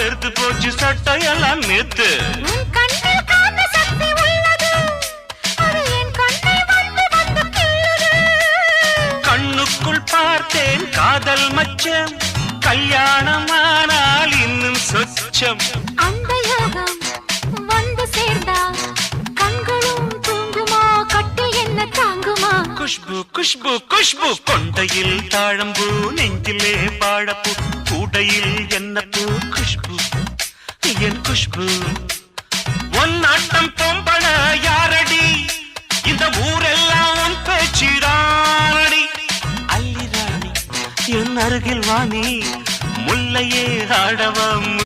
வெறுத்து போச்சு சட்டையெல்லாம் நேத்து. உன் கண்ணில் காந்த சக்தி உள்ளது, அது என் கண்ணை வந்து வந்து கிள்ளுது. கண்ணுக்குள் பார்த்தேன் காதல் மச்சம், கல்யாணமானால் இன்னும் சொச்சம். அந்த யோகம் வந்து சேர்ந்தா கண்களும் தூங்குமா, கட்டில் என்ன தாங்குமா? குஷ்பு குஷ்பு குஷ்பு, கொண்டையில் தாழம்பூ, நெஞ்சிலே வாழப்பூ, கூடையில் என்ன பூ? குஷ்பு என் குஷ்பு. உன் ஆட்டம் பொம்பள யாரடி, இந்த ஊரெல்லாம் உன் பேச்சிடானடி. அல்லிராணி என் அருகில் வாணி, முல்லையே ஆடவம்